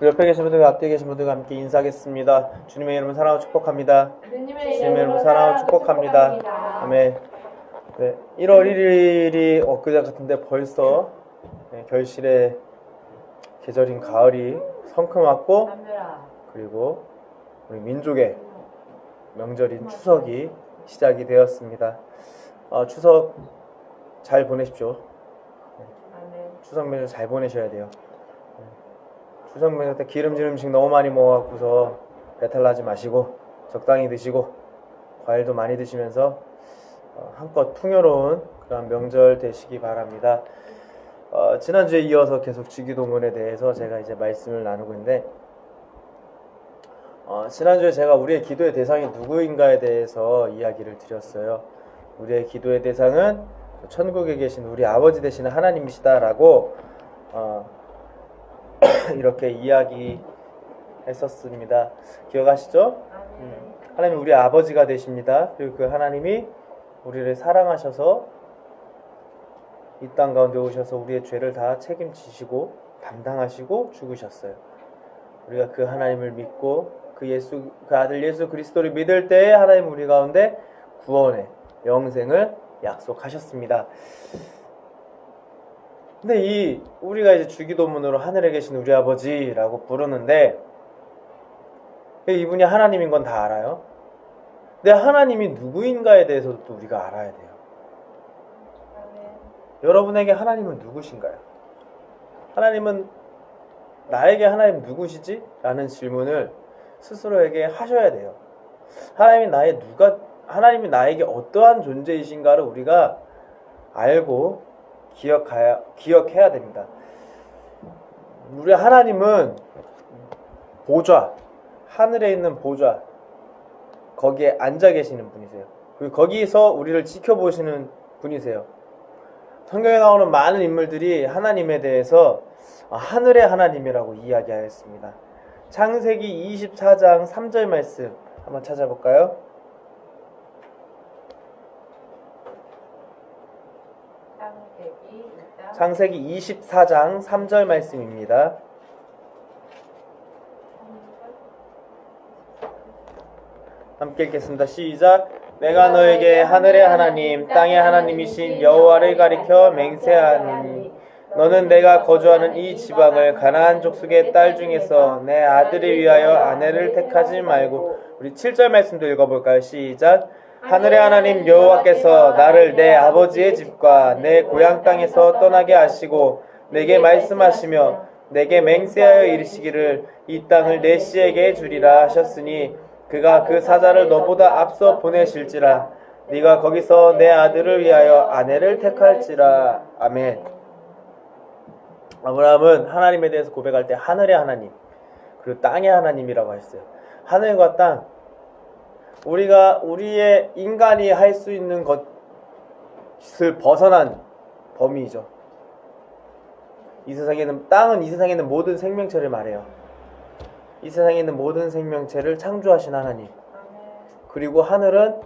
옆에 계신 분들과 앞뒤에 계신 분들과 함께 인사하겠습니다. 주님의 이름을 사랑하고 축복합니다. 주님의 이름을 사랑하고 축복합니다. 아멘. 네, 1월 1일이 엊그제 같은데 벌써 결실의 계절인 가을이 성큼 왔고, 그리고 우리 민족의 명절인 추석이 시작이 되었습니다. 추석 잘 보내십시오. 추석 명절 잘 보내셔야 돼요. 추석 명절 때 기름진 음식 너무 많이 먹어갖고서 배탈 나지 마시고 적당히 드시고 과일도 많이 드시면서 한껏 풍요로운 그런 명절 되시기 바랍니다. 지난주에 이어서 계속 주기도문에 대해서 제가 이제 말씀을 나누고 있는데, 지난주에 제가 우리의 기도의 대상이 누구인가에 대해서 이야기를 드렸어요. 우리의 기도의 대상은 천국에 계신 우리 아버지 되시는 하나님이시다라고 이렇게 이야기했었습니다. 기억하시죠? 하나님이 우리 아버지가 되십니다. 그리고 그 하나님이 우리를 사랑하셔서 이 땅 가운데 오셔서 우리의 죄를 다 책임지시고 담당하시고 죽으셨어요. 우리가 그 하나님을 믿고 그 아들 예수 그리스도를 믿을 때에 하나님 우리 가운데 구원의 영생을 약속하셨습니다. 근데 우리가 이제 주기도문으로 하늘에 계신 우리 아버지라고 부르는데, 이분이 하나님인 건 다 알아요. 근데 하나님이 누구인가에 대해서도 또 우리가 알아야 돼요. 여러분에게 하나님은 누구신가요? 하나님은 나에게 하나님 누구시지? 라는 질문을 스스로에게 하셔야 돼요. 하나님이 나에게 어떠한 존재이신가를 우리가 알고 기억해야 됩니다. 우리 하나님은 보좌, 하늘에 있는 보좌, 거기에 앉아 계시는 분이세요. 그리고 거기서 우리를 지켜보시는 분이세요. 성경에 나오는 많은 인물들이 하나님에 대해서 하늘의 하나님이라고 이야기하였습니다. 창세기 24장 3절 말씀 한번 찾아볼까요? 창세기 24장 3절 말씀입니다. 함께 읽겠습니다. 시작. 내가 너에게 하늘의 하나님 땅의 하나님이신 여호와를 가리켜 맹세하노니 너는 내가 거주하는 이 지방을 가나안 족속의 딸 중에서 내 아들을 위하여 아내를 택하지 말고, 우리 7절 말씀도 읽어볼까요? 시작. 하늘의 하나님 여호와께서 나를 내 아버지의 집과 내 고향 땅에서 떠나게 하시고 내게 말씀하시며 내게 맹세하여 이르시기를 이 땅을 내 씨에게 주리라 하셨으니 그가 그 사자를 너보다 앞서 보내실지라 네가 거기서 내 아들을 위하여 아내를 택할지라. 아멘. 아브라함은 하나님에 대해서 고백할 때 하늘의 하나님 그리고 땅의 하나님이라고 했어요. 하늘과 땅, 우리의 인간이 할 수 있는 것을 벗어난 범위이죠. 땅은 이 세상에 있는 모든 생명체를 말해요. 이 세상에 있는 모든 생명체를 창조하신 하나님. 그리고 하늘은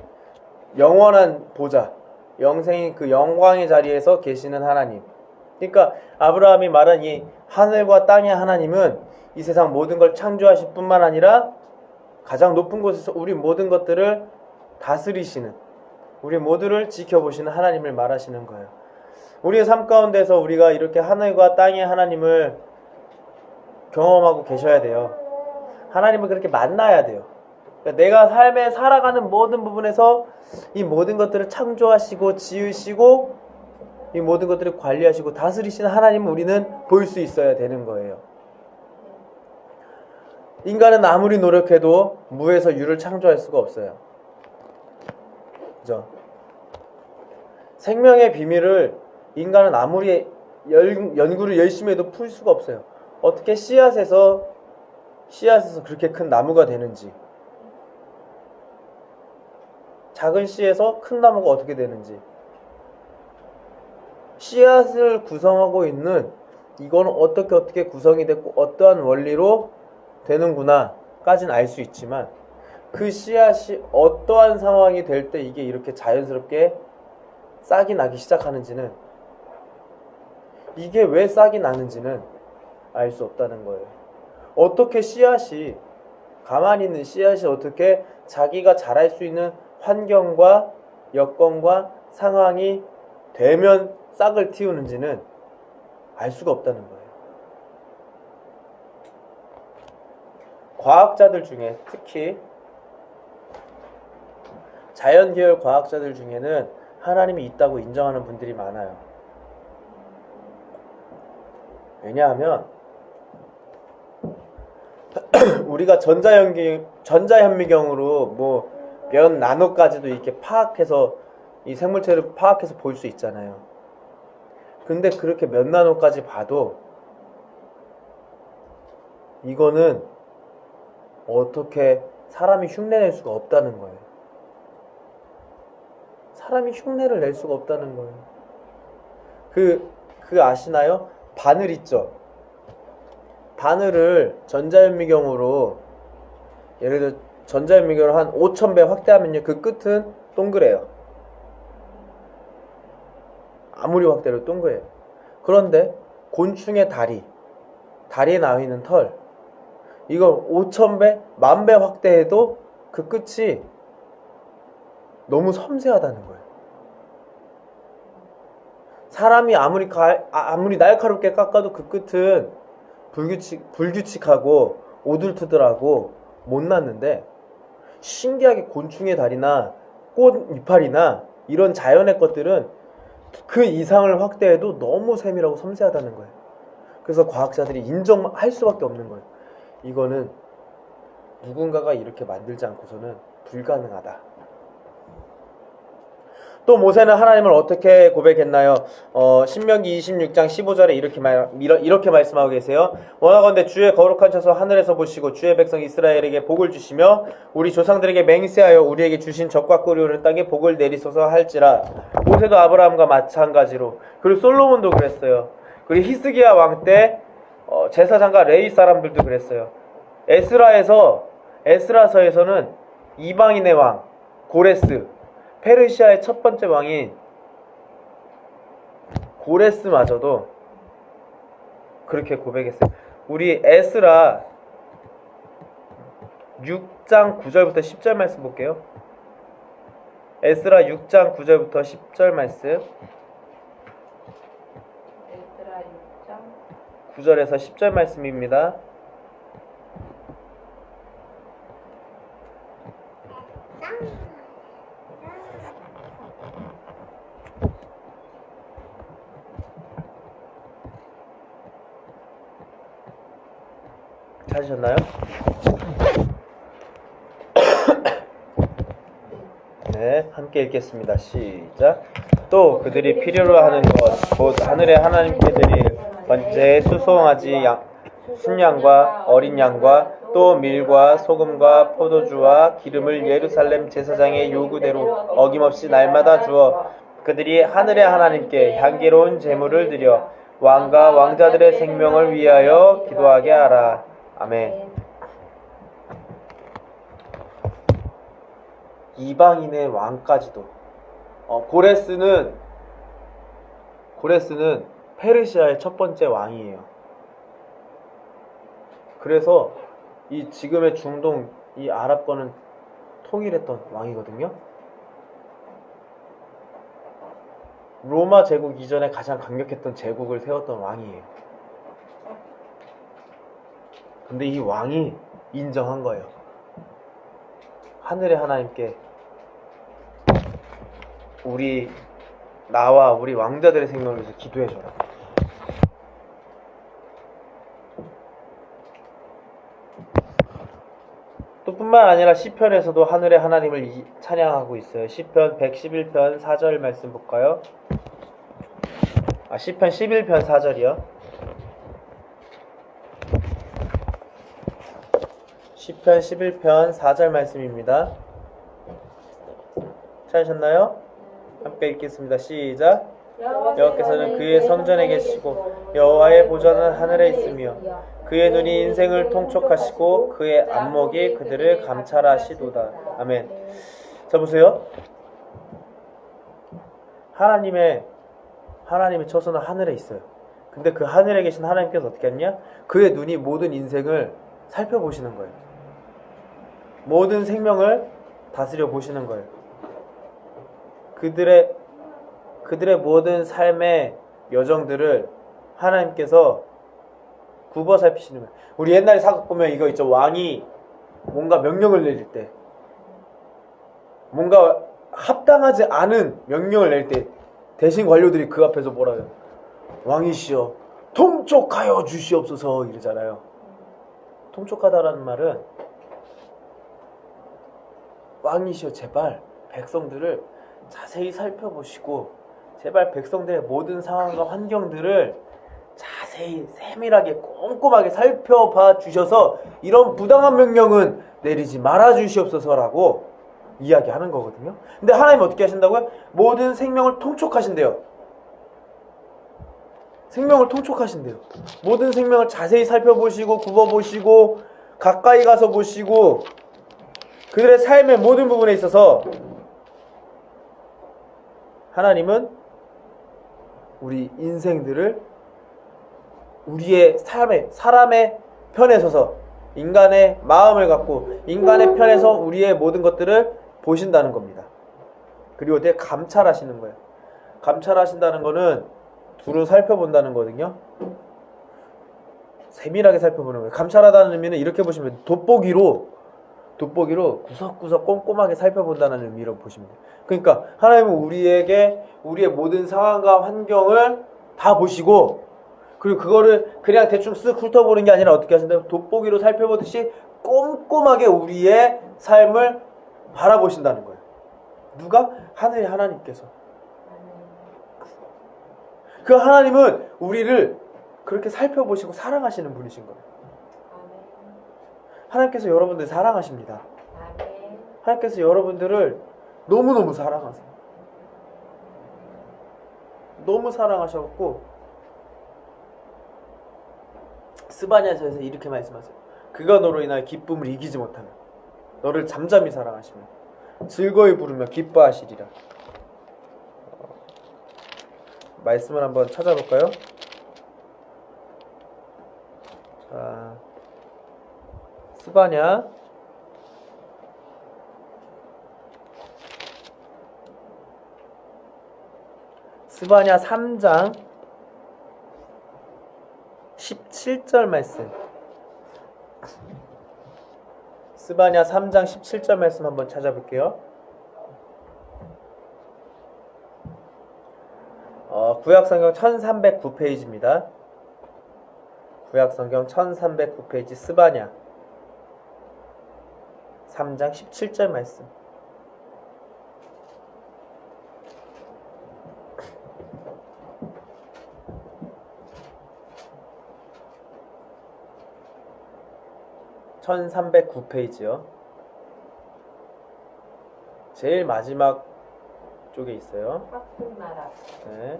영원한 보좌, 영생인 그 영광의 자리에서 계시는 하나님. 그러니까 아브라함이 말한 이 하늘과 땅의 하나님은 이 세상 모든 걸 창조하실 뿐만 아니라 가장 높은 곳에서 우리 모든 것들을 다스리시는, 우리 모두를 지켜보시는 하나님을 말하시는 거예요. 우리의 삶 가운데서 우리가 이렇게 하늘과 땅의 하나님을 경험하고 계셔야 돼요. 하나님을 그렇게 만나야 돼요. 그러니까 내가 삶에 살아가는 모든 부분에서 이 모든 것들을 창조하시고 지으시고 이 모든 것들을 관리하시고 다스리시는 하나님을 우리는 볼 수 있어야 되는 거예요. 인간은 아무리 노력해도 무에서 유를 창조할 수가 없어요. 그죠? 생명의 비밀을 인간은 아무리 연구를 열심히 해도 풀 수가 없어요. 어떻게 씨앗에서 그렇게 큰 나무가 되는지, 작은 씨에서 큰 나무가 어떻게 되는지, 씨앗을 구성하고 있는 이거는 어떻게 구성이 됐고 어떠한 원리로 되는구나 까지는 알 수 있지만, 그 씨앗이 어떠한 상황이 될 때 이게 이렇게 자연스럽게 싹이 나기 시작하는지는, 이게 왜 싹이 나는지는 알 수 없다는 거예요. 어떻게 씨앗이, 가만히 있는 씨앗이 어떻게 자기가 자랄 수 있는 환경과 여건과 상황이 되면 싹을 틔우는지는 알 수가 없다는 거예요. 과학자들 중에, 특히 자연계열 과학자들 중에는 하나님이 있다고 인정하는 분들이 많아요. 왜냐하면 우리가 전자현미경으로 뭐 몇 나노까지도 이렇게 파악해서 이 생물체를 파악해서 볼 수 있잖아요. 근데 그렇게 몇 나노까지 봐도 이거는 어떻게 사람이 흉내낼 수가 없다는 거예요. 사람이 흉내를 낼 수가 없다는 거예요. 그 아시나요? 바늘 있죠? 바늘을 전자현미경으로, 예를 들어 전자현미경을 한 5000배 확대하면요, 그 끝은 동그래요. 아무리 확대해도 동그래요. 그런데 곤충의 다리에 나와 있는 털, 이걸 5000배, 10,000배 확대해도 그 끝이 너무 섬세하다는 거예요. 사람이 아무리 날카롭게 깎아도 그 끝은 불규칙하고 오둘투둘하고 못났는데, 신기하게 곤충의 다리나 꽃 이파리나 이런 자연의 것들은 그 이상을 확대해도 너무 세밀하고 섬세하다는 거예요. 그래서 과학자들이 인정할 수밖에 없는 거예요. 이거는 누군가가 이렇게 만들지 않고서는 불가능하다. 또 모세는 하나님을 어떻게 고백했나요? 신명기 26장 15절에 이렇게 말씀하고 계세요. 원하건대 주의 거룩한 처소 하늘에서 보시고 주의 백성 이스라엘에게 복을 주시며 우리 조상들에게 맹세하여 우리에게 주신 적과 꿀이 흐르는 땅에 복을 내리소서 할지라. 모세도 아브라함과 마찬가지로, 그리고 솔로몬도 그랬어요. 그리고 히스기야 왕 때 제사장과 레위 사람들도 그랬어요. 에스라서에서는 이방인의 왕 고레스, 페르시아의 첫 번째 왕인 고레스마저도 그렇게 고백했어요. 우리 에스라 6장 9절부터 10절 말씀 볼게요. 에스라 6장 9절부터 10절 말씀. 에스라 6장 9절에서 10절 말씀입니다. 찾으셨나요? 네, 함께 읽겠습니다. 시작. 또 그들이 필요로 하는 것, 곧 하늘의 하나님께 드릴 번제에 수송아지 순양과 어린 양과 또 밀과 소금과 포도주와 기름을 예루살렘 제사장의 요구대로 어김없이 날마다 주어 그들이 하늘의 하나님께 향기로운 제물을 드려 왕과 왕자들의 생명을 위하여 기도하게 하라. 아멘. 이방인의 왕까지도, 고레스는 페르시아의 첫 번째 왕이에요. 그래서 이 지금의 중동, 이 아랍권은 통일했던 왕이거든요. 로마 제국 이전에 가장 강력했던 제국을 세웠던 왕이에요. 근데 이 왕이 인정한 거예요. 하늘의 하나님께 나와 우리 왕자들의 생명을 위해서 기도해줘라. 또 뿐만 아니라 시편에서도 하늘의 하나님을 찬양하고 있어요. 시편 111편 4절 말씀 볼까요? 시편 11편 4절이요. 시편 11편 4절 말씀입니다. 찾으셨나요? 함께 읽겠습니다. 시작. 여호와께서는 그의 성전에 계시고 여호와의 보좌는 하늘에 있으며 그의 눈이 인생을 통촉하시고 그의 안목이 그들을 감찰하시도다. 아멘. 자, 보세요. 하나님의 처소는 하늘에 있어요. 근데 그 하늘에 계신 하나님께서 어떻게 했냐? 그의 눈이 모든 인생을 살펴보시는 거예요. 모든 생명을 다스려 보시는 거예요. 그들의 모든 삶의 여정들을 하나님께서 굽어 살피시는 거예요. 우리 옛날에 사극 보면 이거 있죠. 왕이 뭔가 명령을 내릴 때, 뭔가 합당하지 않은 명령을 낼 때 대신 관료들이 그 앞에서 뭐라 해요? 왕이시여 통촉하여 주시옵소서 이러잖아요. 통촉하다라는 말은 왕이시여 제발 백성들을 자세히 살펴보시고 제발 백성들의 모든 상황과 환경들을 자세히 세밀하게 꼼꼼하게 살펴봐 주셔서 이런 부당한 명령은 내리지 말아 주시옵소서라고 이야기하는 거거든요. 근데 하나님 어떻게 하신다고요? 모든 생명을 통촉하신대요. 생명을 통촉하신대요. 모든 생명을 자세히 살펴보시고 굽어보시고 가까이 가서 보시고 그들의 삶의 모든 부분에 있어서 하나님은 우리 인생들을 우리의 사람의 편에 서서 인간의 마음을 갖고 인간의 편에서 우리의 모든 것들을 보신다는 겁니다. 그리고 되게 감찰하시는 거예요. 감찰하신다는 거는 두루 살펴본다는 거거든요. 세밀하게 살펴보는 거예요. 감찰하다는 의미는 이렇게 보시면 돼요. 돋보기로 구석구석 꼼꼼하게 살펴본다는 의미로 보시면 돼요. 그러니까 하나님은 우리에게 우리의 모든 상황과 환경을 다 보시고 그리고 그거를 그냥 대충 쓱 훑어보는 게 아니라 어떻게 하신다고? 돋보기로 살펴보듯이 꼼꼼하게 우리의 삶을 바라보신다는 거예요. 누가? 하늘의 하나님께서. 그 하나님은 우리를 그렇게 살펴보시고 사랑하시는 분이신 거예요. 하나님께서 여러분들 사랑하십니다. 하나님께서 여러분들을 너무너무 사랑하세요. 너무 사랑하셔갖고 스바냐서에서 이렇게 말씀하세요. 그가 너로 인하여 기쁨을 이기지 못하면 너를 잠잠히 사랑하시며 즐거이 부르며 기뻐하시리라. 말씀을 한번 찾아볼까요? 자, 스바냐 스바냐 3장 17절 말씀. 스바냐 3장 17절 말씀 한번 찾아볼게요. 구약성경 1309페이지입니다. 구약성경 1309페이지 스바냐 3장 17절 말씀. (1309페이지요) 제일 마지막 쪽에 있어요. 네.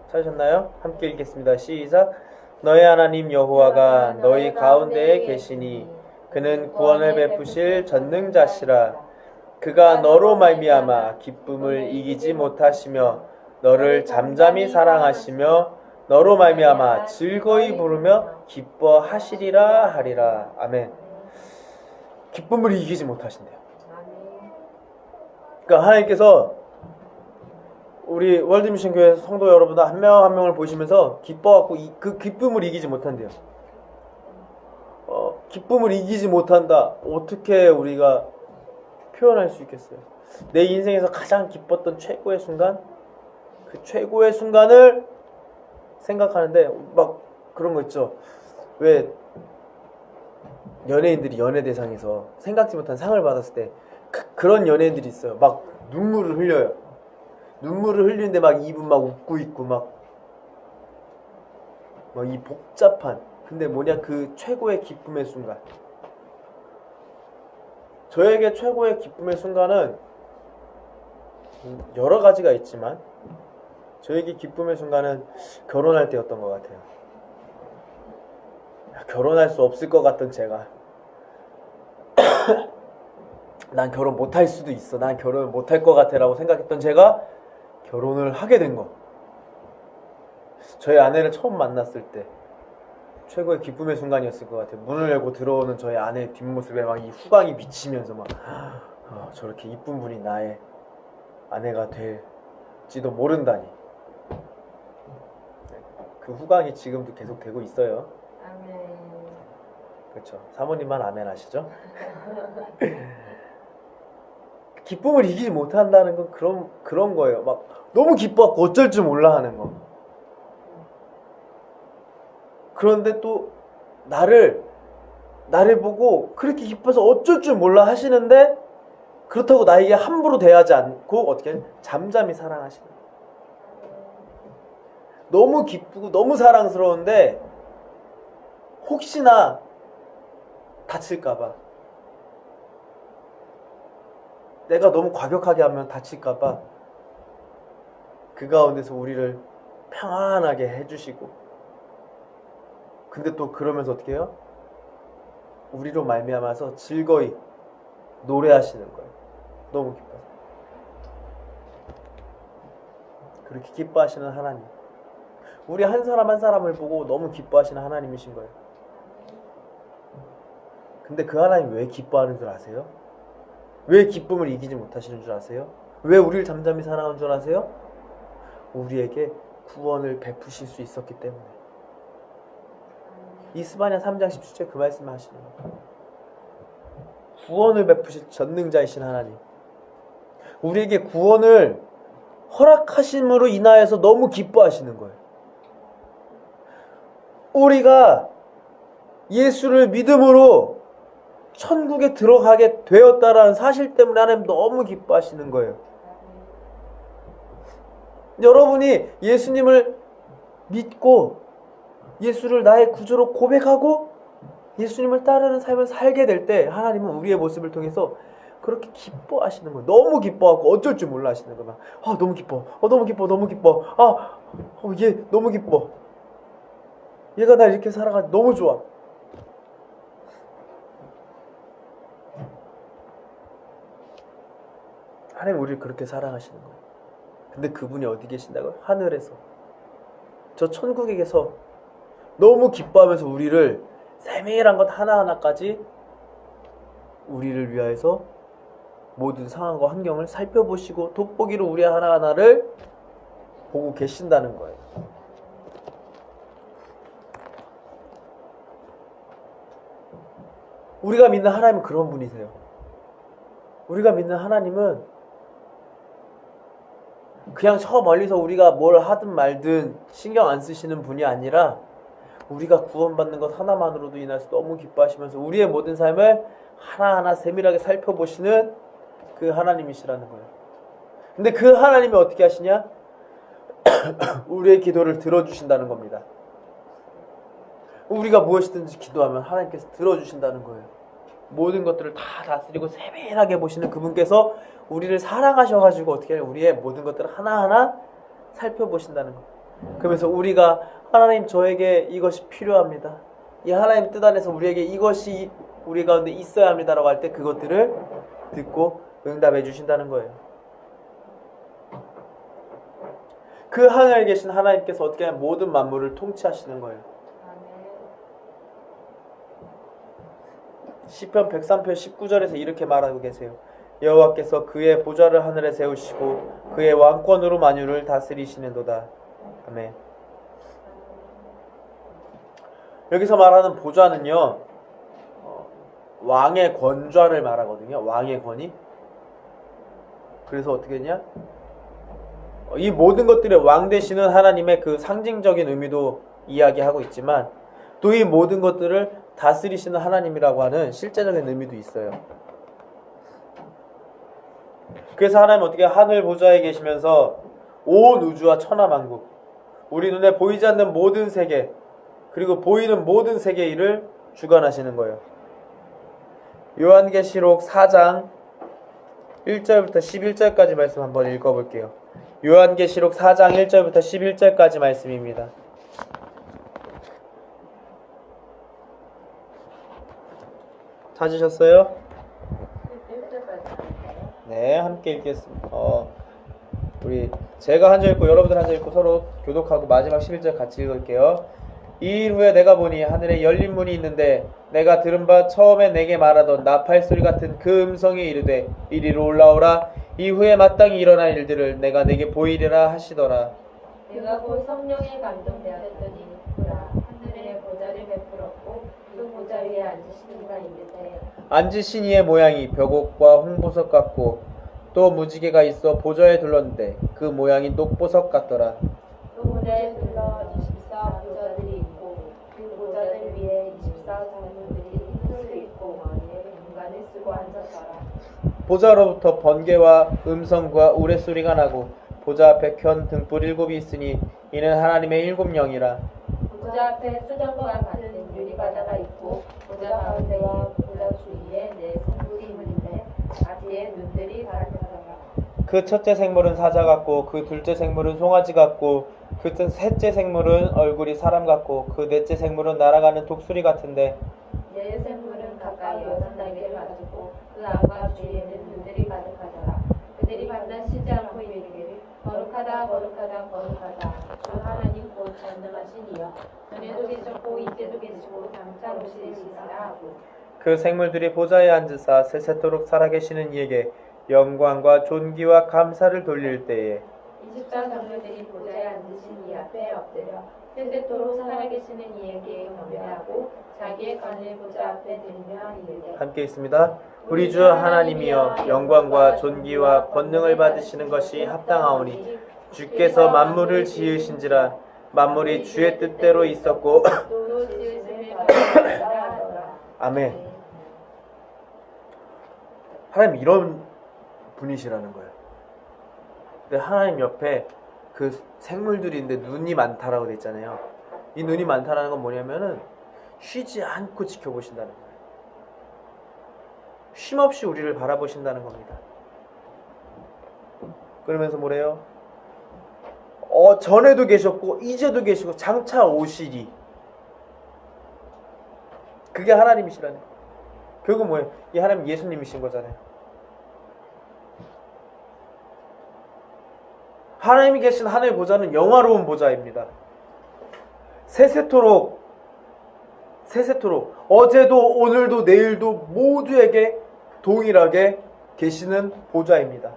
찾으셨나요? 함께 읽겠습니다. 시작. 너희 하나님 여호와가 너희 가운데에 계시니 그는 구원을 베푸실 전능자시라. 그가 너로 말미암아 기쁨을 이기지 못하시며 너를 잠잠히 사랑하시며 너로 말미암아 즐거이 부르며 기뻐하시리라 하리라. 아멘. 기쁨을 이기지 못하신대요. 그러니까 하나님께서 우리 월드미션 교회 성도 여러분들 한 명 한 명을 보시면서 기뻐갖고 그 기쁨을 이기지 못한대요. 기쁨을 이기지 못한다. 어떻게 우리가 표현할 수 있겠어요? 내 인생에서 가장 기뻤던 최고의 순간, 그 최고의 순간을 생각하는데 막 그런 거 있죠. 왜 연예인들이 연예대상에서 생각지 못한 상을 받았을 때 그런 연예인들이 있어요. 막 눈물을 흘려요. 눈물을 흘리는데 막 입은 막 웃고 있고 막 이 복잡한, 근데 뭐냐, 그 최고의 기쁨의 순간. 저에게 최고의 기쁨의 순간은 여러 가지가 있지만 저에게 기쁨의 순간은 결혼할 때였던 것 같아요. 결혼할 수 없을 것 같던 제가 난 결혼 못할 수도 있어, 난 결혼을 못할 것 같아 라고 생각했던 제가 결혼을 하게 된 거. 저희 아내를 처음 만났을 때 최고의 기쁨의 순간이었을 것 같아요. 문을 열고 들어오는 저희 아내의 뒷모습에 막 이 후광이 비치면서 막 저렇게 이쁜 분이 나의 아내가 될지도 모른다니. 그 후광이 지금도 계속 되고 있어요. 아멘. 그렇죠. 사모님만 아멘 하시죠? 기쁨을 이기지 못한다는 건 그런 거예요. 막 너무 기뻐갖고 어쩔 줄 몰라 하는 거. 그런데 또 나를 보고 그렇게 기뻐서 어쩔 줄 몰라 하시는데, 그렇다고 나에게 함부로 대하지 않고 어떻게 잠잠히 사랑하시는 거예요. 너무 기쁘고 너무 사랑스러운데 혹시나 다칠까봐, 내가 너무 과격하게 하면 다칠까봐 그 가운데서 우리를 평안하게 해주시고, 근데 또 그러면서 어떻게 해요? 우리로 말미암아서 즐거이 노래하시는 거예요. 너무 기뻐서. 그렇게 기뻐하시는 하나님, 우리 한 사람 한 사람을 보고 너무 기뻐하시는 하나님이신 거예요. 근데 그 하나님 왜 기뻐하는 줄 아세요? 왜 기쁨을 이기지 못하시는 줄 아세요? 왜 우리를 잠잠히 사랑하는 줄 아세요? 우리에게 구원을 베푸실 수 있었기 때문에. 이스바냐 3장 17절 그 말씀을 하시는 거예요. 구원을 베푸실 전능자이신 하나님, 우리에게 구원을 허락하심으로 인하여서 너무 기뻐하시는 거예요. 우리가 예수를 믿음으로 천국에 들어가게 되었다라는 사실 때문에 하나님 너무 기뻐하시는 거예요. 여러분이 예수님을 믿고 예수를 나의 구주로 고백하고 예수님을 따르는 삶을 살게 될 때 하나님은 우리의 모습을 통해서 그렇게 기뻐하시는 거예요. 너무 기뻐하고 어쩔 줄 몰라 하시는 거예요. 너무 기뻐. 너무 기뻐. 너무 기뻐. 얘 너무 기뻐. 얘가 날 이렇게 살아가 너무 좋아. 하나님 우리를 그렇게 사랑하시는 거예요. 근데 그분이 어디 계신다고요? 하늘에서, 저 천국에서 너무 기뻐하면서 우리를 세밀한 것 하나하나까지 우리를 위하여서 모든 상황과 환경을 살펴보시고 돋보기로 우리 하나하나를 보고 계신다는 거예요. 우리가 믿는 하나님은 그런 분이세요. 우리가 믿는 하나님은 그냥 저 멀리서 우리가 뭘 하든 말든 신경 안 쓰시는 분이 아니라 우리가 구원받는 것 하나만으로도 인해서 너무 기뻐하시면서 우리의 모든 삶을 하나하나 세밀하게 살펴보시는 그 하나님이시라는 거예요. 근데 그 하나님이 어떻게 하시냐? 우리의 기도를 들어주신다는 겁니다. 우리가 무엇이든지 기도하면 하나님께서 들어주신다는 거예요. 모든 것들을 다 다스리고 세밀하게 보시는 그분께서 우리를 사랑하셔가지고 어떻게 해요? 우리의 모든 것들을 하나하나 살펴보신다는 거예요. 그러면서 우리가 하나님 저에게 이것이 필요합니다, 이 하나님 뜻 안에서 우리에게 이것이 우리 가운데 있어야 합니다라고 할 때 그것들을 듣고 응답해 주신다는 거예요. 그 하늘에 계신 하나님께서 어떻게 하면 모든 만물을 통치하시는 거예요. 시편 103편 19절에서 이렇게 말하고 계세요. 여호와께서 그의 보좌를 하늘에 세우시고 그의 왕권으로 만유를 다스리시는도다. 아멘. 여기서 말하는 보좌는요, 왕의 권좌를 말하거든요. 왕의 권위. 그래서 어떻게 했냐? 이 모든 것들의 왕 되시는 하나님의 그 상징적인 의미도 이야기하고 있지만 또 이 모든 것들을 다스리시는 하나님이라고 하는 실제적인 의미도 있어요. 그래서 하나님은 어떻게 하늘 보좌에 계시면서 온 우주와 천하만국, 우리 눈에 보이지 않는 모든 세계 그리고 보이는 모든 세계의 일을 주관하시는 거예요. 요한계시록 4장 1절부터 11절까지 말씀 한번 읽어볼게요. 요한계시록 4장 1절부터 11절까지 말씀입니다. 찾으셨어요? 네, 함께 읽겠습니다. 우리 제가 한 절 읽고 여러분들 한 절 읽고 서로 교독하고 마지막 11절 같이 읽을게요. 이 일 후에 내가 보니 하늘에 열린 문이 있는데 내가 들은 바 처음에 내게 말하던 나팔 소리 같은 그 음성이 이르되 이리로 올라오라. 이후에 마땅히 일어난 일들을 내가 내게 보이리라 하시더라. 내가 곧 성령에 감동되었더니 보라 하늘에 보좌를 베풀었고 그 보좌 위에 앉으신 이가 있는데 앉으신 이의 모양이 벽옥과 홍보석 같고 또 무지개가 있어 보좌에 둘렀는데 그 모양이 녹보석 같더라. 그 보좌에 둘러 24 보좌들이 있고 그 보좌들 위에 24 장로들이 흰옷을 입고 머리에 금관을 쓰고 앉았더라. 보좌로부터 번개와 음성과 우레소리가 나고 보좌 앞에 켠 등불 7이 있으니 이는 하나님의 7영이라. 보좌 앞에 수정과 같은 유리바다가 있고 보좌 가운데와 보좌 주위에 네 생물이 있는데 아기의 눈들이 가득하더라. 그 첫째 생물은 사자 같고 그 둘째 생물은 송아지 같고 그 셋째 생물은 얼굴이 사람 같고 그 넷째 생물은 날아가는 독수리 같은데 네 생물은 각각 6날개를 가지고 그 안과 주위에는 눈들이 가득하더라. 그들이 밤낮 쉬지 않고 이르기를 거룩하다 거룩하다 거룩하다 주 하나님 곧 전능하신 이여 전에도 계셨고 이때도 계시고 장차 오시리시라 하고 그 생물들이 보좌에 앉으사 세세토록 살아계시는 이에게 영광과 존귀와 감사를 돌릴 때에 24 장로들이 보좌에 앉으신 이 앞에 엎드려 세세토록 살아계시는 이에게 경배하고 자기의 간을 보좌 앞에 들며 이르되 함께 있습니다. 우리 주 하나님이여 영광과 존귀와 권능을 받으시는 것이 합당하오니 주께서 만물을 지으신지라 만물이 주의 뜻대로 있었고 또 지으심을 받으시라 하더라. 아멘. 하나님 이런 분이시라는 거예요. 근데 하나님 옆에 그 생물들이 있는데 눈이 많다라고 돼 있잖아요. 이 눈이 많다라는 건 뭐냐면은 쉬지 않고 지켜보신다는 거예요. 쉼없이 우리를 바라보신다는 겁니다. 그러면서 뭐래요? 전에도 계셨고 이제도 계시고 장차 오시리. 그게 하나님이시라는 거예요. 결국 뭐예요? 이 하나님 예수님이신 거잖아요. 하나님이 계신 하늘의 보좌는 영화로운 보좌입니다. 세세토록 어제도 오늘도 내일도 모두에게 동일하게 계시는 보좌입니다.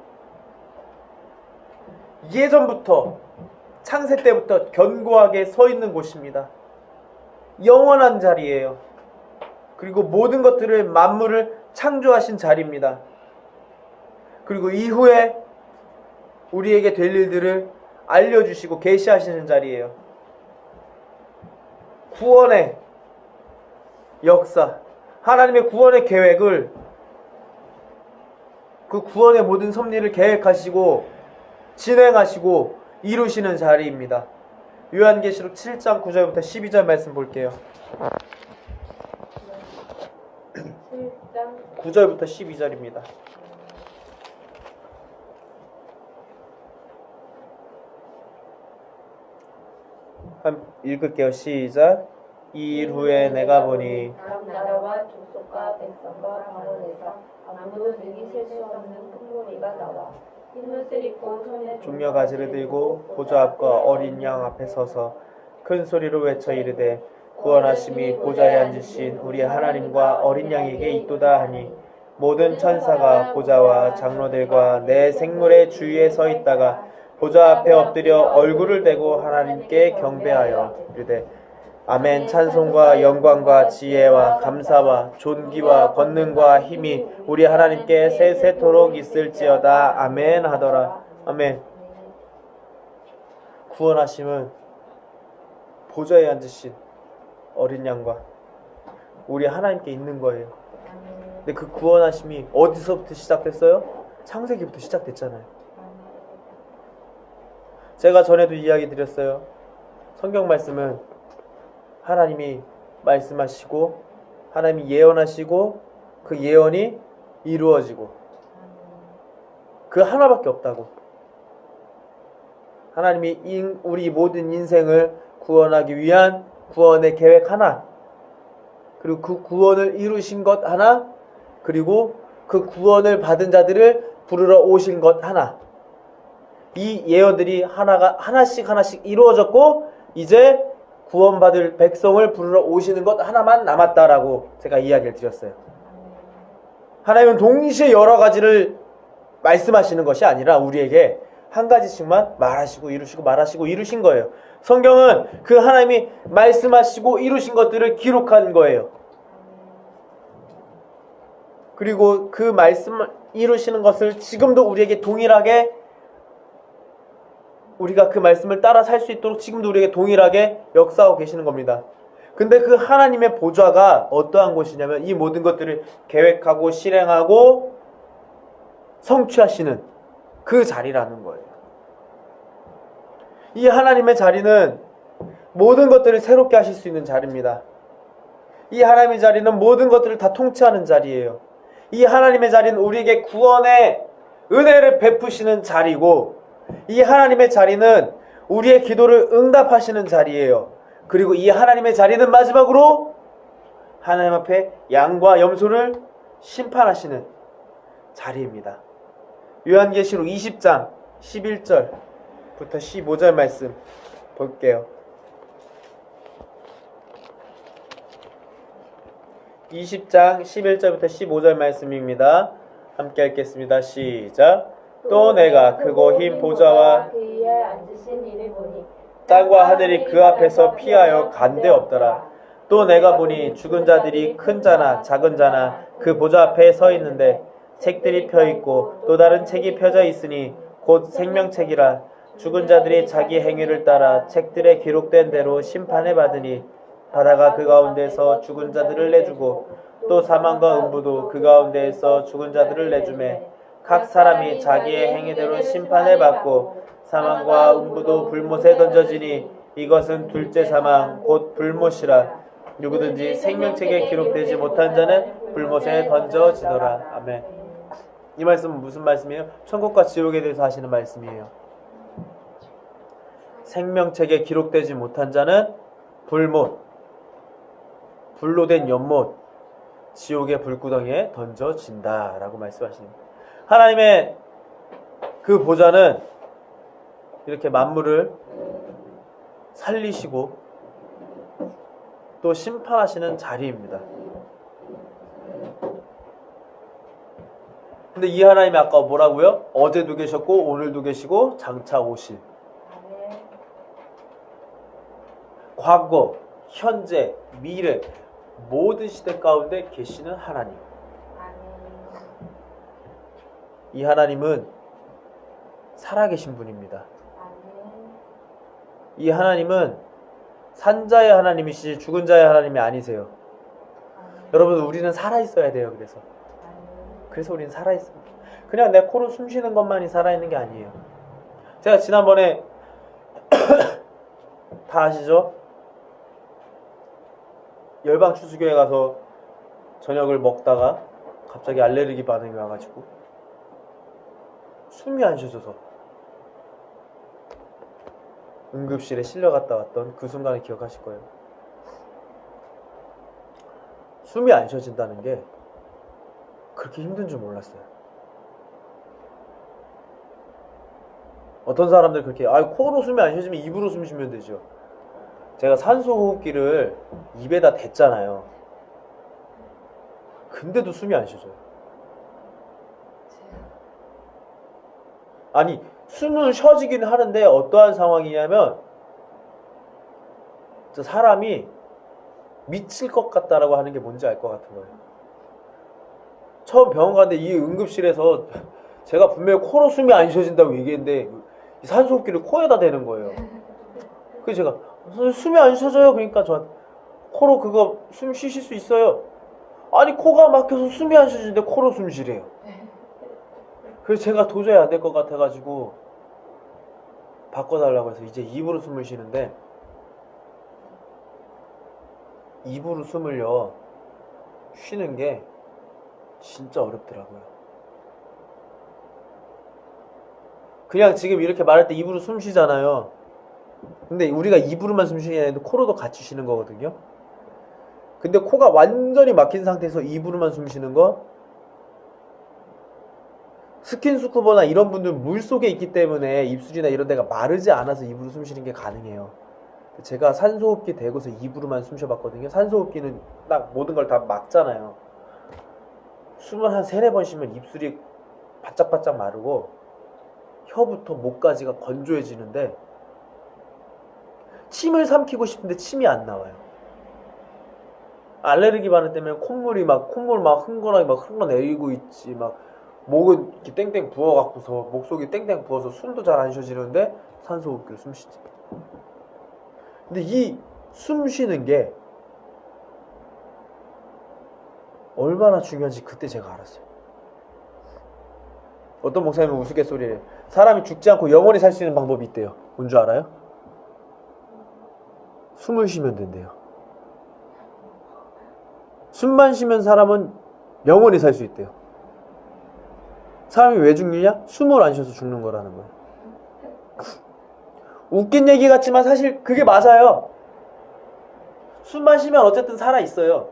예전부터 창세 때부터 견고하게 서 있는 곳입니다. 영원한 자리예요. 그리고 모든 것들을 만물을 창조하신 자리입니다. 그리고 이후에 우리에게 될 일들을 알려주시고 계시하시는 자리예요. 구원의 역사, 하나님의 구원의 계획을 그 구원의 모든 섭리를 계획하시고 진행하시고 이루시는 자리입니다. 요한계시록 7장 9절부터 12절 말씀 볼게요. 7장 9절부터 12절입니다. 읽을게요. 시작. 이 일 후에 내가 보니 각 나라와 족속과 백성과 방언에서 아무도 능히 셀 수 없는 큰 무리가 나와 흰옷을 입고 손에 종려 가지를 들고 보좌 앞과 어린 양 앞에 서서 큰 소리로 외쳐 이르되 구원하심이 보좌에 앉으신 우리 하나님과 어린 양에게 있도다 하니 모든 천사가 보좌와 장로들과 내 생물의 주위에 서 있다가 보좌 앞에 엎드려 얼굴을 대고 하나님께 경배하여 이르되 아멘. 찬송과 영광과 지혜와 감사와 존귀와 권능과 힘이 우리 하나님께 세세토록 있을지어다. 아멘 하더라. 아멘. 구원하심은 보좌에 앉으신 어린 양과 우리 하나님께 있는 거예요. 근데 그 구원하심이 어디서부터 시작됐어요? 창세기부터 시작됐잖아요. 제가 전에도 이야기 드렸어요. 성경 말씀은 하나님이 말씀하시고 하나님이 예언하시고 그 예언이 이루어지고 그 하나밖에 없다고. 하나님이 우리 모든 인생을 구원하기 위한 구원의 계획 하나, 그리고 그 구원을 이루신 것 하나, 그리고 그 구원을 받은 자들을 부르러 오신 것 하나. 이 예언들이 하나씩 이루어졌고 이제 구원받을 백성을 부르러 오시는 것 하나만 남았다라고 제가 이야기를 드렸어요. 하나님은 동시에 여러 가지를 말씀하시는 것이 아니라 우리에게 한 가지씩만 말하시고 이루시고 말하시고 이루신 거예요. 성경은 그 하나님이 말씀하시고 이루신 것들을 기록한 거예요. 그리고 그 말씀을 이루시는 것을 지금도 우리에게 동일하게 우리가 그 말씀을 따라 살 수 있도록 지금도 우리에게 동일하게 역사하고 계시는 겁니다. 근데 그 하나님의 보좌가 어떠한 곳이냐면 이 모든 것들을 계획하고 실행하고 성취하시는 그 자리라는 거예요. 이 하나님의 자리는 모든 것들을 새롭게 하실 수 있는 자리입니다. 이 하나님의 자리는 모든 것들을 다 통치하는 자리예요. 이 하나님의 자리는 우리에게 구원의 은혜를 베푸시는 자리고 이 하나님의 자리는 우리의 기도를 응답하시는 자리예요. 그리고 이 하나님의 자리는 마지막으로 하나님 앞에 양과 염소를 심판하시는 자리입니다. 요한계시록 20장 11절부터 15절 말씀 볼게요. 20장 11절부터 15절 말씀입니다. 함께 읽겠습니다. 시작. 또 내가 크고 흰 보좌와 그 위에 앉으신 이를 보니 땅과 하늘이 그 앞에서 피하여 간데 없더라. 또 내가 보니 죽은 자들이 큰 자나 작은 자나 그 보좌 앞에 서 있는데 책들이 펴 있고 또 다른 책이 펴져 있으니 곧 생명책이라. 죽은 자들이 자기 행위를 따라 책들에 기록된 대로 심판을 받으니 바다가 그 가운데서 죽은 자들을 내주고 또 사망과 음부도 그 가운데에서 죽은 자들을 내주매 각 사람이 자기의 행위대로 심판을 받고 사망과 음부도 불못에 던져지니 이것은 둘째 사망 곧 불못이라. 누구든지 생명책에 기록되지 못한 자는 불못에 던져지더라. 아멘. 이 말씀은 무슨 말씀이에요? 천국과 지옥에 대해서 하시는 말씀이에요. 생명책에 기록되지 못한 자는 불못, 불로 된 연못, 지옥의 불구덩이에 던져진다 라고 말씀하시는 거예요. 하나님의 그 보좌는 이렇게 만물을 살리시고 또 심판하시는 자리입니다. 근데 이 하나님이 아까 뭐라고요? 어제도 계셨고 오늘도 계시고 장차 오실 과거, 현재, 미래 모든 시대 가운데 계시는 하나님. 이 하나님은 살아계신 분입니다. 이 하나님은 산자의 하나님이시지 죽은 자의 하나님이 아니세요. 여러분 우리는 살아있어야 돼요. 그래서 우리는 살아있습니다. 그냥 내 코로 숨 쉬는 것만이 살아있는 게 아니에요. 제가 지난번에 다 아시죠? 열방 추수교회 가서 저녁을 먹다가 갑자기 알레르기 반응이 와가지고 숨이 안 쉬어져서 응급실에 실려갔다 왔던 그 순간을 기억하실 거예요. 숨이 안 쉬어진다는 게 그렇게 힘든 줄 몰랐어요. 어떤 사람들 그렇게 코로 숨이 안 쉬어지면 입으로 숨 쉬면 되죠. 제가 산소호흡기를 입에다 댔잖아요. 근데도 숨이 안 쉬어져요. 아니 숨은 쉬어지긴 하는데 어떠한 상황이냐면 저 사람이 미칠 것 같다라고 하는 게 뭔지 알 것 같은 거예요. 처음 병원 갔는데 이 응급실에서 제가 분명히 코로 숨이 안 쉬어진다고 얘기했는데 산소호흡기를 코에다 대는 거예요. 그래서 제가 숨이 안 쉬어져요. 그러니까 저 코로 그거 숨 쉬실 수 있어요. 아니 코가 막혀서 숨이 안 쉬어지는데 코로 숨 쉬래요. 그래서 제가 도저히 안 될 것 같아가지고 바꿔달라고 해서 이제 입으로 숨을 쉬는데 입으로 숨을요 쉬는 게 진짜 어렵더라고요. 그냥 지금 이렇게 말할 때 입으로 숨 쉬잖아요. 근데 우리가 입으로만 숨 쉬는 게 아니라 코로도 같이 쉬는 거거든요. 근데 코가 완전히 막힌 상태에서 입으로만 숨 쉬는 거, 스킨스쿠버나 이런 분들 물 속에 있기 때문에 입술이나 이런 데가 마르지 않아서 입으로 숨 쉬는 게 가능해요. 제가 산소호흡기 대고서 입으로만 숨 쉬어봤거든요. 산소호흡기는 딱 모든 걸 다 막잖아요. 숨을 한 3-4번 쉬면 입술이 바짝바짝 마르고 혀부터 목까지가 건조해지는데 침을 삼키고 싶은데 침이 안 나와요. 알레르기 반응 때문에 콧물 막 흥건하게 막 흘러내리고 있지. 막 목은 이렇게 땡땡 부어갖고서 목속이 땡땡 부어서 숨도 잘 안 쉬어지는데 산소호흡기로 숨 쉬지. 근데 이 숨 쉬는 게 얼마나 중요한지 그때 제가 알았어요. 어떤 목사님은 우스갯소리를 사람이 죽지 않고 영원히 살 수 있는 방법이 있대요. 뭔 줄 알아요? 숨을 쉬면 된대요. 숨만 쉬면 사람은 영원히 살 수 있대요. 사람이 왜 죽느냐? 숨을 안 쉬어서 죽는 거라는 거예요. 웃긴 얘기 같지만 사실 그게 맞아요. 숨만 쉬면 어쨌든 살아있어요.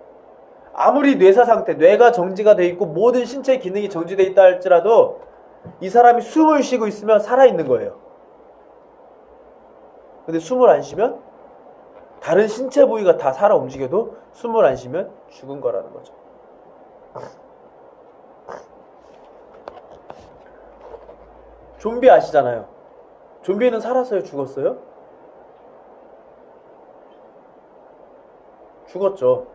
아무리 뇌사 상태, 뇌가 정지가 돼 있고 모든 신체 기능이 정지돼 있다 할지라도 이 사람이 숨을 쉬고 있으면 살아있는 거예요. 근데 숨을 안 쉬면 다른 신체 부위가 다 살아 움직여도 숨을 안 쉬면 죽은 거라는 거죠. 좀비 아시잖아요. 좀비는 살았어요? 죽었어요? 죽었죠.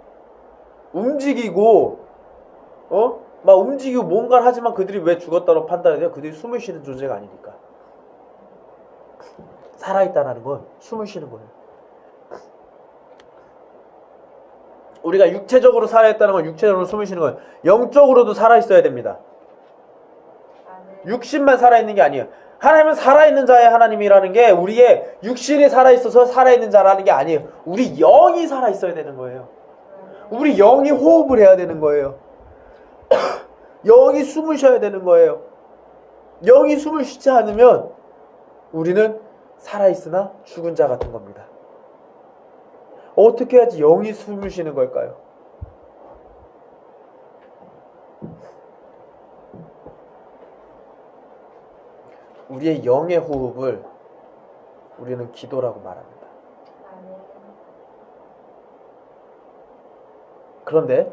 움직이고 막 움직이고 뭔가를 하지만 그들이 왜 죽었다고 판단해요? 그들이 숨을 쉬는 존재가 아니니까. 살아있다는 건 숨을 쉬는 거예요. 우리가 육체적으로 살아있다는 건 육체적으로 숨을 쉬는 거예요. 영적으로도 살아있어야 됩니다. 육신만 살아있는 게 아니에요. 하나님은 살아있는 자의 하나님이라는 게 우리의 육신이 살아있어서 살아있는 자라는 게 아니에요. 우리 영이 살아있어야 되는 거예요. 우리 영이 호흡을 해야 되는 거예요. 영이 숨을 쉬어야 되는 거예요. 영이 숨을 쉬지 않으면 우리는 살아있으나 죽은 자 같은 겁니다. 어떻게 해야지 영이 숨을 쉬는 걸까요? 우리의 영의 호흡을 우리는 기도라고 말합니다. 그런데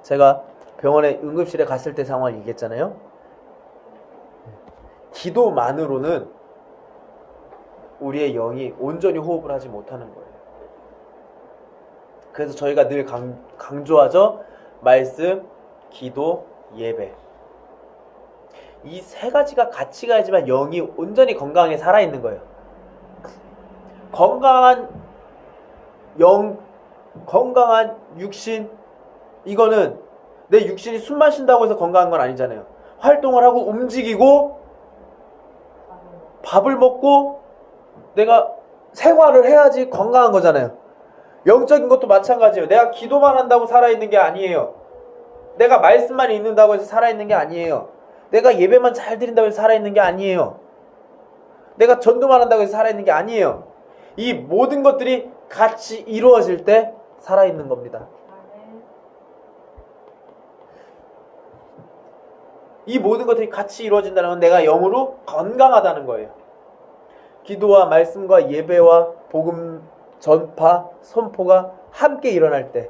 제가 병원에 응급실에 갔을 때 상황을 얘기했잖아요. 기도만으로는 우리의 영이 온전히 호흡을 하지 못하는 거예요. 그래서 저희가 늘 강조하죠. 말씀, 기도, 예배. 이 3가지가 같이 가야지만 영이 온전히 건강하게 살아있는 거예요. 건강한 영, 건강한 육신, 이거는 내 육신이 숨만 쉰다고 해서 건강한 건 아니잖아요. 활동을 하고 움직이고 밥을 먹고 내가 생활을 해야지 건강한 거잖아요. 영적인 것도 마찬가지예요. 내가 기도만 한다고 살아있는 게 아니에요. 내가 말씀만 읽는다고 해서 살아있는 게 아니에요. 내가 예배만 잘 드린다고 해서 살아있는 게 아니에요. 내가 전도만 한다고 해서 살아있는 게 아니에요. 이 모든 것들이 같이 이루어질 때 살아있는 겁니다. 이 모든 것들이 같이 이루어진다는 건 내가 영으로 건강하다는 거예요. 기도와 말씀과 예배와 복음 전파, 선포가 함께 일어날 때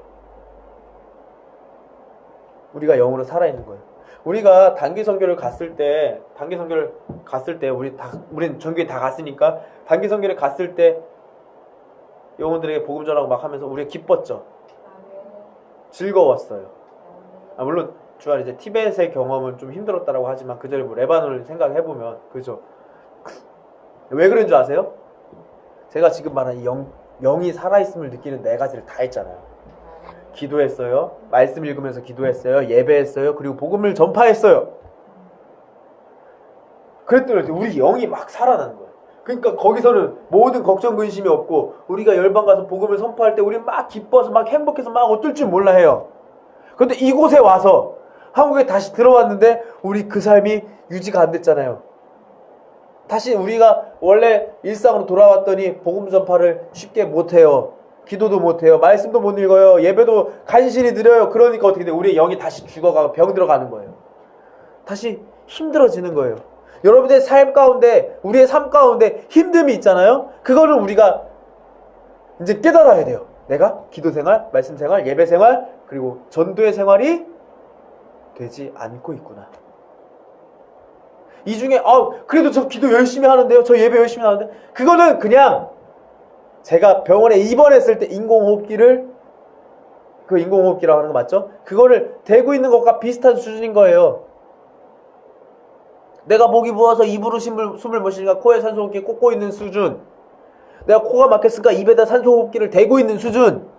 우리가 영으로 살아있는 거예요. 우리가 단기 선교를 갔을 때 우리는 전교에 다 갔으니까 단기 선교를 갔을 때 영혼들에게 복음 전하고 막 하면서 우리가 기뻤죠. 즐거웠어요. 물론 주한 이제 티벳의 경험은 좀 힘들었다라고 하지만 그 전에 뭐 레바논을 생각해보면 그죠. 왜 그런 줄 아세요? 제가 지금 말한 이 영이 살아있음을 느끼는 4가지를 다 했잖아요. 기도했어요. 말씀 읽으면서 기도했어요. 예배했어요. 그리고 복음을 전파했어요. 그랬더니 우리 영이 막 살아나는 거예요. 그러니까 거기서는 모든 걱정 근심이 없고 우리가 열방 가서 복음을 선포할 때 우리 막 기뻐서 막 행복해서 막 어쩔 줄 몰라 해요. 그런데 이곳에 와서 한국에 다시 들어왔는데 우리 그 삶이 유지가 안 됐잖아요. 다시 우리가 원래 일상으로 돌아왔더니 복음 전파를 쉽게 못해요. 기도도 못해요. 말씀도 못 읽어요. 예배도 간신히 드려요. 그러니까 어떻게 돼? 우리의 영이 다시 죽어가고 병 들어가는 거예요. 다시 힘들어지는 거예요. 여러분의 삶 가운데, 우리의 삶 가운데 힘듦이 있잖아요. 그거는 우리가 이제 깨달아야 돼요. 내가 기도 생활, 말씀 생활, 예배 생활, 그리고 전도의 생활이 되지 않고 있구나. 이 중에 그래도 저 기도 열심히 하는데요, 저 예배 열심히 하는데, 그거는 그냥 제가 병원에 입원했을 때 인공호흡기를, 그 인공호흡기라고 하는 거 맞죠? 그거를 대고 있는 것과 비슷한 수준인 거예요. 내가 목이 부어서 입으로 숨을 못 쉬니까 코에 산소호흡기 꽂고 있는 수준, 내가 코가 막혔으니까 입에다 산소호흡기를 대고 있는 수준.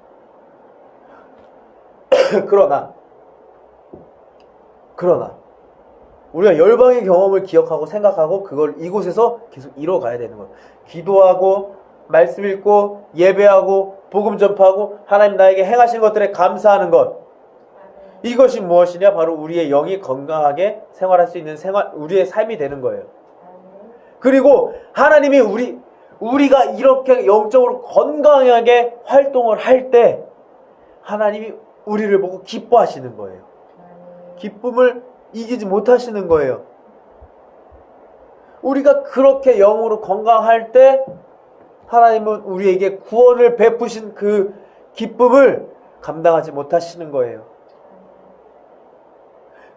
그러나 우리가 열방의 경험을 기억하고 생각하고 그걸 이곳에서 계속 이뤄가야 되는 거예요. 기도하고 말씀 읽고 예배하고 복음 전파하고 하나님 나에게 행하신 것들에 감사하는 것, 이것이 무엇이냐? 바로 우리의 영이 건강하게 생활할 수 있는 우리의 삶이 되는 거예요. 그리고 하나님이 우리가 이렇게 영적으로 건강하게 활동을 할 때 하나님이 우리를 보고 기뻐하시는 거예요. 기쁨을 이기지 못하시는 거예요. 우리가 그렇게 영으로 건강할 때 하나님은 우리에게 구원을 베푸신 그 기쁨을 감당하지 못하시는 거예요.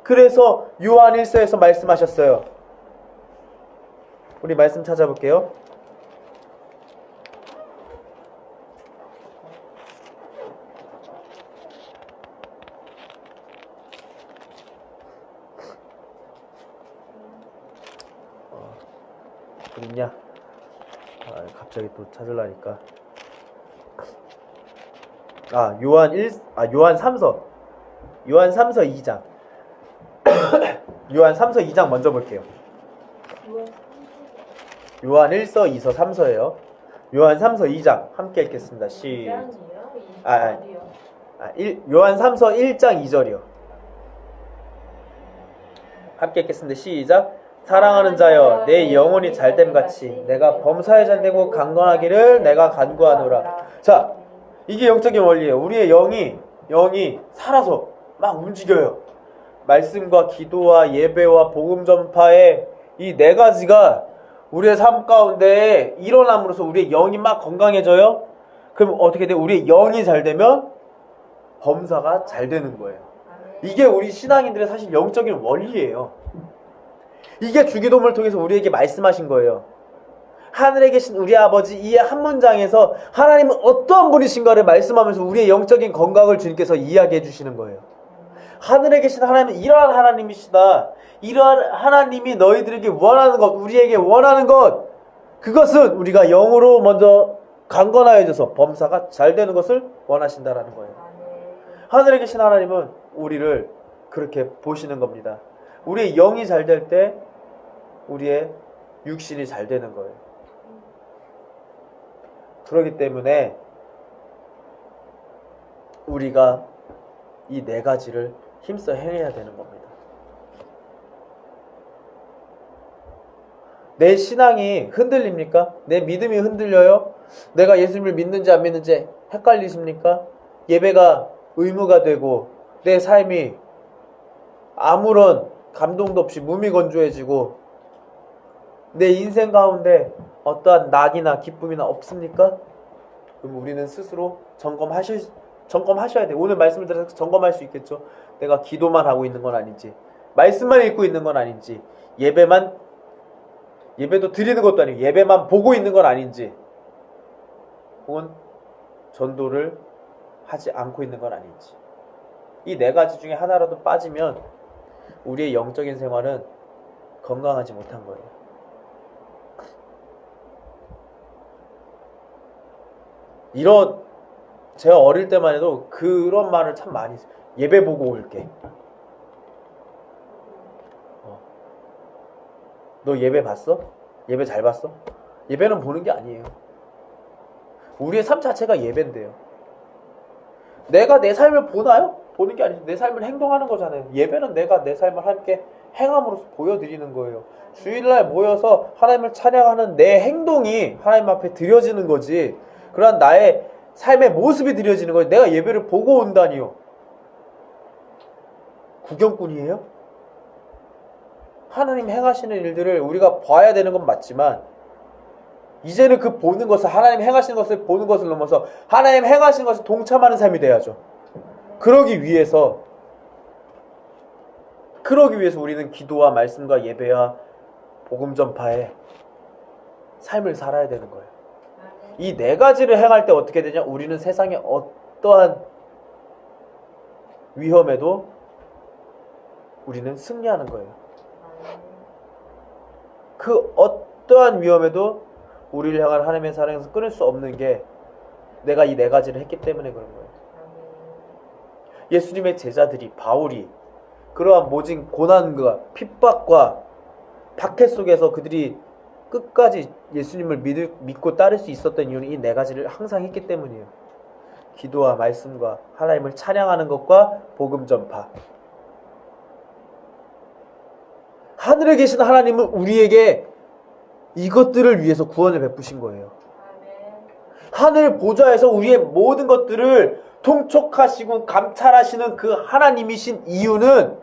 그래서 요한 1서에서 말씀하셨어요. 우리 말씀 찾아볼게요. 어딨냐? 갑자기 또 찾으려니까. 요한 3서 2장. 요한 3서 2장 먼저 볼게요. 요한 1서, 2서, 3서예요. 요한 3서 2장 함께 읽겠습니다. 요한 3서 1장 2절이요. 함께 읽겠습니다. 시작. 사랑하는 자여, 내 영혼이 잘됨 같이 내가 범사에 잘되고 강건하기를 내가 간구하노라. 자, 이게 영적인 원리예요. 우리의 영이 살아서 막 움직여요. 말씀과 기도와 예배와 복음 전파의 이 네 가지가 우리의 삶 가운데 일어남으로써 우리의 영이 막 건강해져요. 그럼 어떻게 돼요? 우리의 영이 잘 되면 범사가 잘 되는 거예요. 이게 우리 신앙인들의 사실 영적인 원리예요. 이게 주기도문을 통해서 우리에게 말씀하신 거예요. 하늘에 계신 우리 아버지, 이 한 문장에서 하나님은 어떠한 분이신가를 말씀하면서 우리의 영적인 건강을 주님께서 이야기해 주시는 거예요. 하늘에 계신 하나님은 이러한 하나님이시다. 이러한 하나님이 너희들에게 원하는 것, 우리에게 원하는 것, 그것은 우리가 영으로 먼저 강건하여져서 범사가 잘 되는 것을 원하신다라는 거예요. 하늘에 계신 하나님은 우리를 그렇게 보시는 겁니다. 우리의 영이 잘 될 때 우리의 육신이 잘 되는 거예요. 그렇기 때문에 우리가 이 네 가지를 힘써 행해야 되는 겁니다. 내 신앙이 흔들립니까? 내 믿음이 흔들려요? 내가 예수님을 믿는지 안 믿는지 헷갈리십니까? 예배가 의무가 되고 내 삶이 아무런 감동도 없이 무미건조해지고 내 인생 가운데 어떠한 낙이나 기쁨이나 없습니까? 그럼 우리는 스스로 점검하셔야 돼요. 오늘 말씀을 들어서 점검할 수 있겠죠. 내가 기도만 하고 있는 건 아닌지, 말씀만 읽고 있는 건 아닌지, 예배도 드리는 것도 아니고 예배만 보고 있는 건 아닌지, 혹은 전도를 하지 않고 있는 건 아닌지. 이 네 가지 중에 하나라도 빠지면 우리의 영적인 생활은 건강하지 못한 거예요. 제가 어릴 때만 해도 그런 말을 참 많이 했어요. 예배 보고 올게. 너 예배 봤어? 예배 잘 봤어? 예배는 보는 게 아니에요. 우리의 삶 자체가 예배인데요. 내가 내 삶을 보나요? 보는 게 아니죠. 내 삶을 행동하는 거잖아요. 예배는 내가 내 삶을 함께 행함으로써 보여드리는 거예요. 주일날 모여서 하나님을 찬양하는 내 행동이 하나님 앞에 드려지는 거지. 그러한 나의 삶의 모습이 드려지는 거예요. 내가 예배를 보고 온다니요. 구경꾼이에요? 하나님 행하시는 일들을 우리가 봐야 되는 건 맞지만 이제는 그 보는 것을, 하나님 행하시는 것을 보는 것을 넘어서 하나님 행하시는 것을 동참하는 삶이 돼야죠. 그러기 위해서 우리는 기도와 말씀과 예배와 복음 전파의 삶을 살아야 되는 거예요. 이 네 가지를 행할 때 어떻게 되냐? 우리는 세상의 어떠한 위험에도 우리는 승리하는 거예요. 그 어떠한 위험에도 우리를 향한 하나님의 사랑에서 끊을 수 없는 게 내가 이 네 가지를 했기 때문에 그런 거예요. 예수님의 제자들이, 바울이 그러한 모진 고난과 핍박과 박해 속에서 그들이 끝까지 예수님을 믿고 따를 수 있었던 이유는 이 네 가지를 항상 했기 때문이에요. 기도와 말씀과 하나님을 찬양하는 것과 복음 전파. 하늘에 계신 하나님은 우리에게 이것들을 위해서 구원을 베푸신 거예요. 하늘 보좌에서 우리의 모든 것들을 통촉하시고 감찰하시는 그 하나님이신 이유는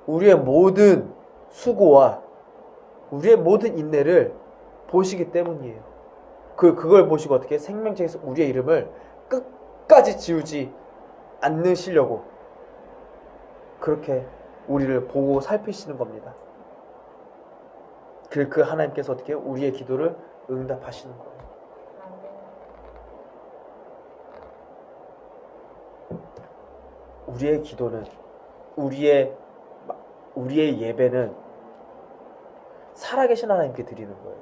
우리의 모든 수고와 우리의 모든 인내를 보시기 때문이에요. 그걸 보시고 어떻게 생명책에서 우리의 이름을 끝까지 지우지 않으시려고 그렇게 우리를 보고 살피시는 겁니다. 그 하나님께서 어떻게 우리의 기도를 응답하시는 거예요. 우리의 기도는 우리의 예배는 살아계신 하나님께 드리는 거예요.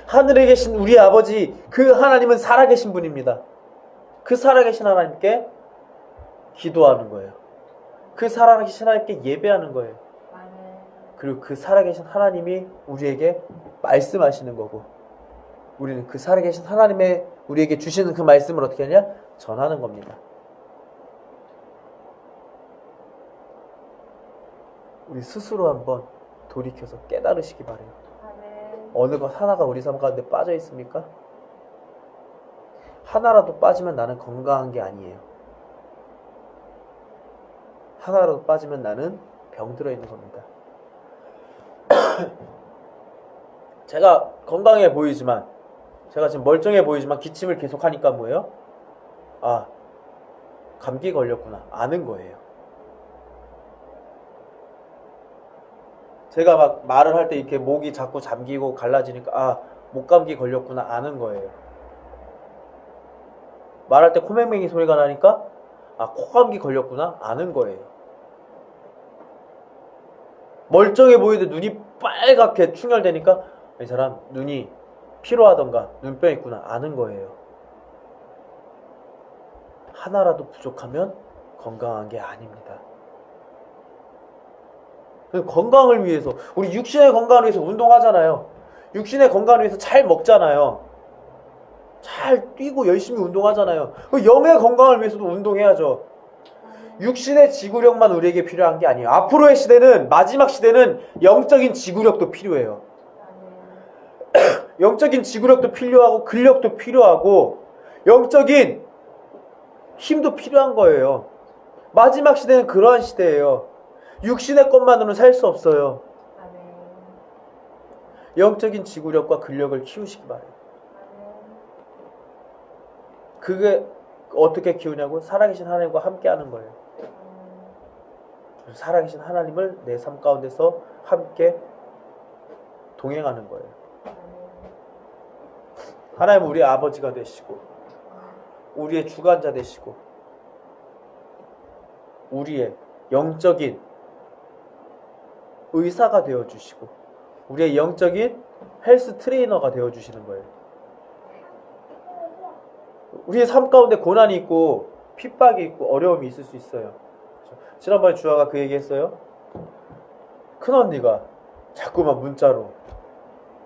하늘에 계신 우리 아버지, 그 하나님은 살아계신 분입니다. 그 살아계신 하나님께 기도하는 거예요. 그 살아계신 하나님께 예배하는 거예요. 그리고 그 살아계신 하나님이 우리에게 말씀하시는 거고, 우리는 그 살아계신 하나님의 우리에게 주시는 그 말씀을 어떻게 하냐? 전하는 겁니다. 우리 스스로 한번 돌이켜서 깨달으시기 바래요. 어느 것 하나가 우리 삶 가운데 빠져 있습니까? 하나라도 빠지면 나는 건강한 게 아니에요. 하나라도 빠지면 나는 병들어 있는 겁니다. 제가 건강해 보이지만, 제가 지금 멀쩡해 보이지만 기침을 계속 하니까 뭐예요? 아, 감기 걸렸구나 아는 거예요. 제가 막 말을 할 때 이렇게 목이 자꾸 잠기고 갈라지니까 아, 목감기 걸렸구나 아는 거예요. 말할 때 코맹맹이 소리가 나니까 아, 코감기 걸렸구나 아는 거예요. 멀쩡해 보이는데 눈이 빨갛게 충혈되니까 이 사람 눈이 피로하던가 눈병 있구나 아는 거예요. 하나라도 부족하면 건강한 게 아닙니다. 건강을 위해서, 우리 육신의 건강을 위해서 운동하잖아요. 육신의 건강을 위해서 잘 먹잖아요. 잘 뛰고 열심히 운동하잖아요. 영의 건강을 위해서도 운동해야죠. 육신의 지구력만 우리에게 필요한 게 아니에요. 앞으로의 시대는, 마지막 시대는 영적인 지구력도 필요해요. 영적인 지구력도 필요하고 근력도 필요하고 영적인 힘도 필요한 거예요. 마지막 시대는 그러한 시대예요. 육신의 것만으로는 살 수 없어요. 영적인 지구력과 근력을 키우시기 바래요. 그게 어떻게 키우냐고? 살아계신 하나님과 함께 하는 거예요. 살아계신 하나님을 내 삶 가운데서 함께 동행하는 거예요. 하나님은 우리의 아버지가 되시고 우리의 주관자 되시고 우리의 영적인 의사가 되어주시고 우리의 영적인 헬스 트레이너가 되어주시는 거예요. 우리의 삶 가운데 고난이 있고 핍박이 있고 어려움이 있을 수 있어요. 지난번에 주아가 그 얘기했어요. 큰언니가 자꾸만 문자로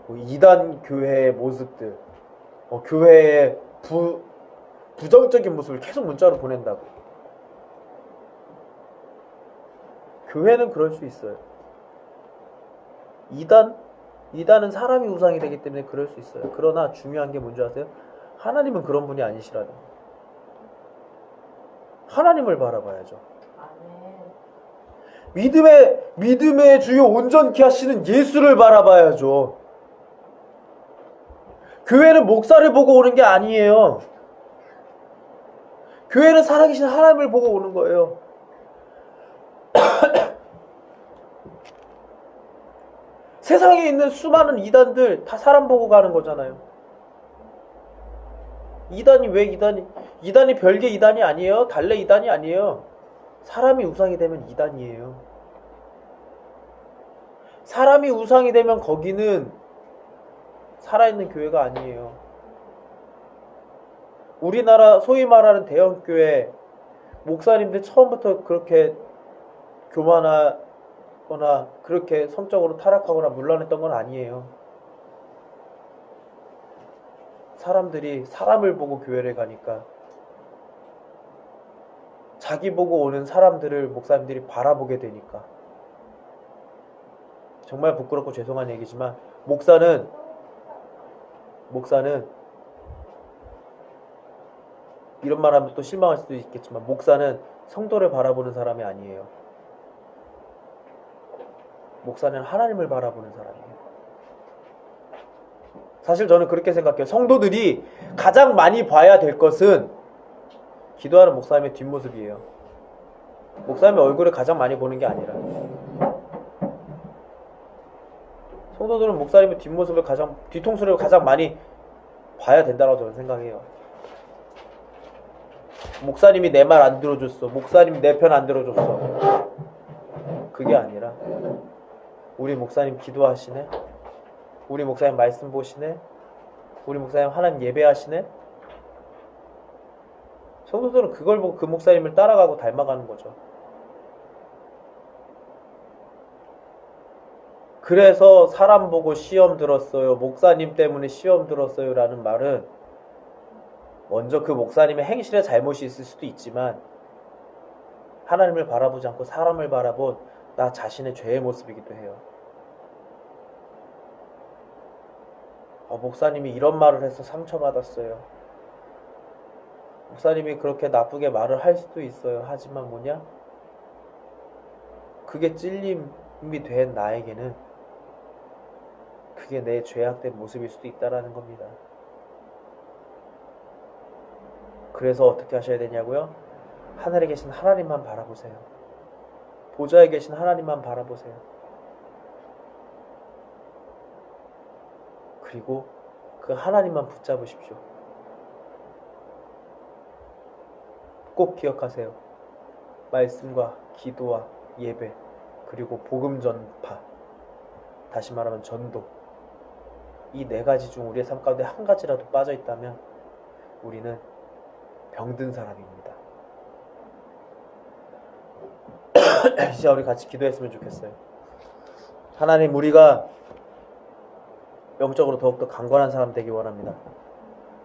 이단 교회의 모습들, 교회의 부정적인 모습을 계속 문자로 보낸다고. 교회는 그럴 수 있어요. 이단은 사람이 우상이 되기 때문에 그럴 수 있어요. 그러나 중요한 게 뭔지 아세요? 하나님은 그런 분이 아니시라는 거예요. 하나님을 바라봐야죠. 믿음의 주요 온전케 하시는 예수를 바라봐야죠. 교회는 목사를 보고 오는 게 아니에요. 교회는 살아계신 하나님을 보고 오는 거예요. 세상에 있는 수많은 이단들 다 사람 보고 가는 거잖아요. 이단이 왜 이단이? 이단이 별개 이단이 아니에요. 달래 이단이 아니에요. 사람이 우상이 되면 이단이에요. 사람이 우상이 되면 거기는 살아있는 교회가 아니에요. 우리나라 소위 말하는 대형교회 목사님들 처음부터 그렇게 교만하거나 그렇게 성적으로 타락하거나 문란했던 건 아니에요. 사람들이 사람을 보고 교회를 가니까 자기 보고 오는 사람들을 목사님들이 바라보게 되니까. 정말 부끄럽고 죄송한 얘기지만 목사는 이런 말 하면 또 실망할 수도 있겠지만 목사는 성도를 바라보는 사람이 아니에요. 목사는 하나님을 바라보는 사람이에요. 사실 저는 그렇게 생각해요. 성도들이 가장 많이 봐야 될 것은 기도하는 목사님의 뒷모습이에요. 목사님의 얼굴을 가장 많이 보는 게 아니라 성도들은 목사님의 뒷모습을 뒤통수를 가장 많이 봐야 된다고 저는 생각해요. 목사님이 내 말 안 들어줬어. 목사님이 내 편 안 들어줬어. 그게 아니라 우리 목사님 기도하시네? 우리 목사님 말씀 보시네? 우리 목사님 하나님 예배하시네? 성도들은 그걸 보고 그 목사님을 따라가고 닮아가는 거죠. 그래서 사람 보고 시험 들었어요. 목사님 때문에 시험 들었어요. 라는 말은 먼저 그 목사님의 행실에 잘못이 있을 수도 있지만 하나님을 바라보지 않고 사람을 바라본 나 자신의 죄의 모습이기도 해요. 목사님이 이런 말을 해서 상처받았어요. 목사님이 그렇게 나쁘게 말을 할 수도 있어요. 하지만 뭐냐? 그게 찔림이 된 나에게는 그게 내 죄악된 모습일 수도 있다라는 겁니다. 그래서 어떻게 하셔야 되냐고요? 하늘에 계신 하나님만 바라보세요. 보좌에 계신 하나님만 바라보세요. 그리고 그 하나님만 붙잡으십시오. 꼭 기억하세요. 말씀과 기도와 예배 그리고 복음 전파, 다시 말하면 전도, 이 네 가지 중 우리의 삶 가운데 한 가지라도 빠져 있다면 우리는 병든 사람입니다. 이제 우리 같이 기도했으면 좋겠어요. 하나님, 우리가 영적으로 더욱더 강건한 사람 되기 원합니다.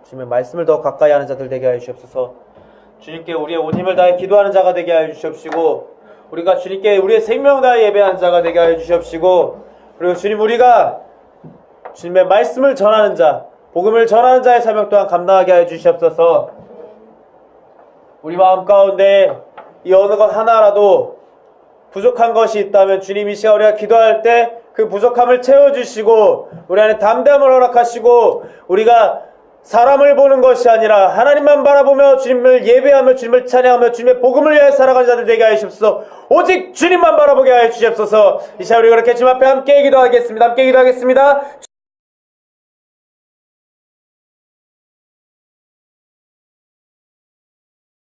주님의 말씀을 더 가까이 하는 자들 되게 하여 주시옵소서. 주님께 우리의 온 힘을 다해 기도하는 자가 되게 하여 주시옵시고, 우리가 주님께 우리의 생명 다해 예배하는 자가 되게 하여 주시옵시고, 그리고 주님, 우리가 주님의 말씀을 전하는 자, 복음을 전하는 자의 사명 또한 감당하게 하여 주시옵소서. 우리 마음 가운데 이 어느 것 하나라도 부족한 것이 있다면 주님, 이 시간 우리가 기도할 때 그 부족함을 채워주시고 우리 안에 담대함을 허락하시고, 우리가 사람을 보는 것이 아니라 하나님만 바라보며 주님을 예배하며 주님을 찬양하며 주님의 복음을 위해 살아가는 자들 되게 하여 주시옵소서. 오직 주님만 바라보게 하여 주시옵소서. 이 시간 우리 그렇게 주님 앞에 함께 기도하겠습니다.